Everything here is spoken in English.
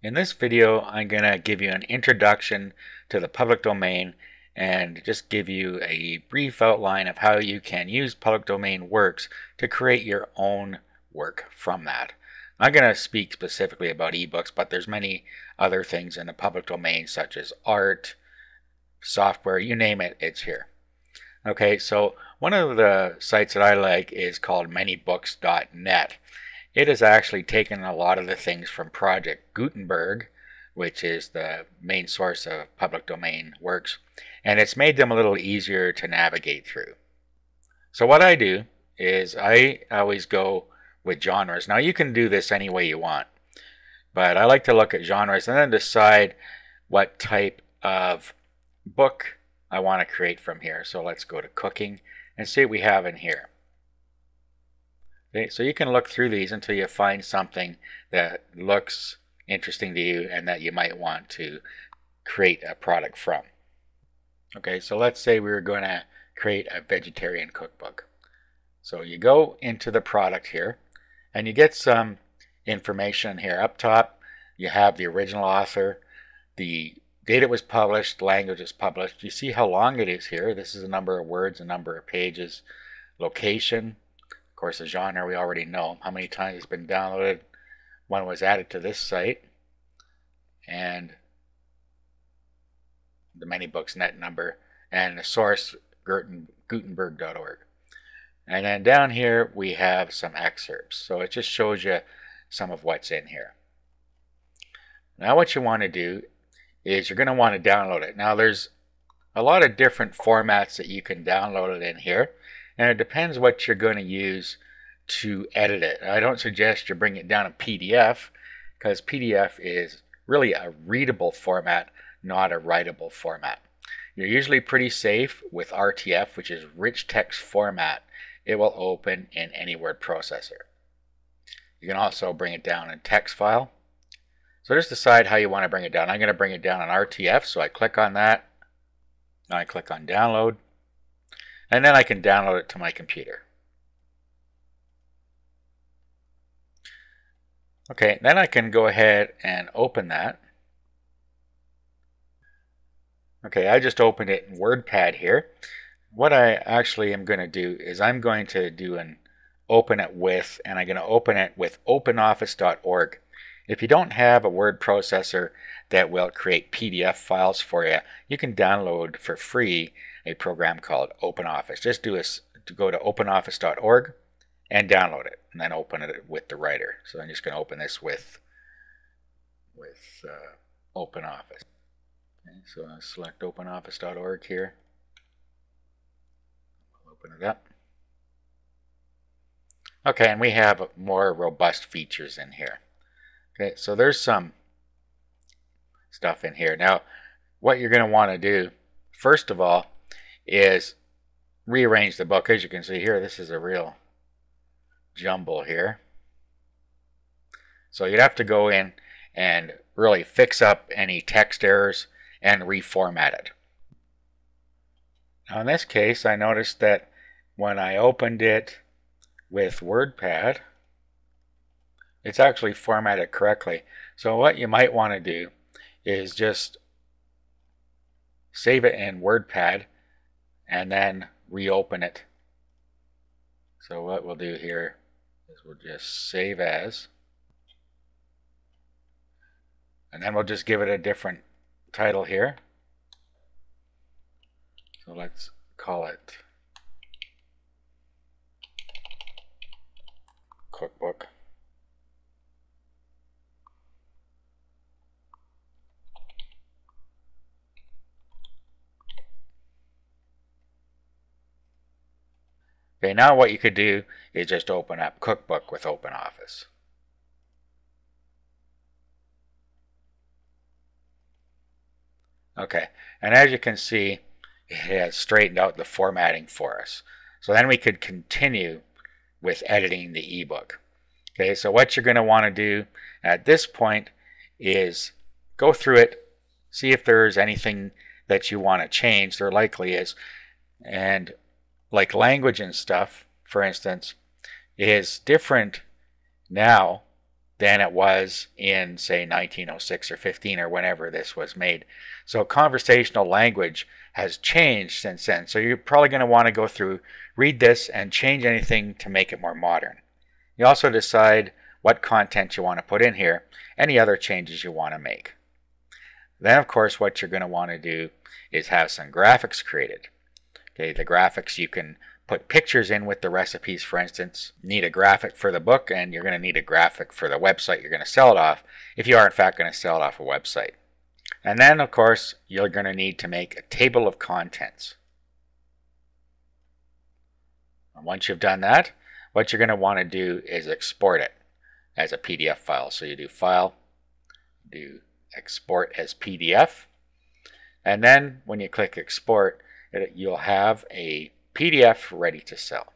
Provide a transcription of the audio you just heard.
In this video, I'm going to give you an introduction to the public domain and just give you a brief outline of how you can use public domain works to create your own work from that. I'm going to speak specifically about ebooks, but there's many other things in the public domain such as art, software, you name it, it's here. Okay, so one of the sites that I like is called Manybooks.net. It has actually taken a lot of the things from Project Gutenberg, which is the main source of public domain works, and it's made them a little easier to navigate through. So what I do is I always go with genres. Now you can do this any way you want, but I like to look at genres and then decide what type of book I want to create from here. So let's go to cooking and see what we have in here. Okay, so you can look through these until you find something that looks interesting to you and that you might want to create a product from. Okay, so let's say we were going to create a vegetarian cookbook. So you go into the product here and you get some information here. Up top you have the original author, the date it was published, language it's published. You see how long it is here. This is a number of words, a number of pages, location, of course the genre we already know, how many times it's been downloaded, when it was added to this site, and the Manybooks net number, and the source Gutenberg.org. And then down here we have some excerpts. So it just shows you some of what's in here. Now what you want to do is you're going to want to download it. Now there's a lot of different formats that you can download it in here, and it depends what you're going to use to edit it. I don't suggest you bring it down in PDF, because PDF is really a readable format, not a writable format. You're usually pretty safe with RTF, which is rich text format. It will open in any word processor. You can also bring it down in text file. So just decide how you want to bring it down. I'm going to bring it down on RTF, so I click on that. Now I click on download, and then I can download it to my computer. Okay, then I can go ahead and open that. Okay, I just opened it in WordPad here. What I actually am going to do is I'm going to do an open it with, and I'm going to open it with openoffice.org. If you don't have a word processor that will create PDF files for you, you can download for free a program called OpenOffice. Just go to openoffice.org and download it, and then open it with the writer. So I'm just going to open this with OpenOffice. Okay, so I select openoffice.org here. We'll open it up. Okay, and we have more robust features in here. Okay, so there's some stuff in here. Now, what you're going to want to do, first of all, is rearrange the book. As you can see here, this is a real jumble here. So you'd have to go in and really fix up any text errors and reformat it. Now in this case, I noticed that when I opened it with WordPad, it's actually formatted correctly. So what you might want to do is just save it in WordPad and then reopen it. So what we'll do here is we'll just save as, and then we'll just give it a different title here. So let's call it Cookbook. Okay, now what you could do is just open up Cookbook with OpenOffice. Okay, and as you can see, it has straightened out the formatting for us. So then we could continue with editing the ebook. Okay, so what you're going to want to do at this point is go through it, see if there's anything that you want to change. There likely is. And like language and stuff, for instance, is different now than it was in, say, 1906 or 15 or whenever this was made. So conversational language has changed since then. So you're probably going to want to go through, read this, and change anything to make it more modern. You also decide what content you want to put in here, any other changes you want to make. Then, of course, what you're going to want to do is have some graphics created. Okay, the graphics, you can put pictures in with the recipes, for instance. You need a graphic for the book, and you're going to need a graphic for the website you're going to sell it off, if you are in fact going to sell it off a website. And then, of course, you're going to need to make a table of contents. And once you've done that, what you're going to want to do is export it as a PDF file. So you do File, do Export as PDF, and then when you click Export, you'll have a PDF ready to sell.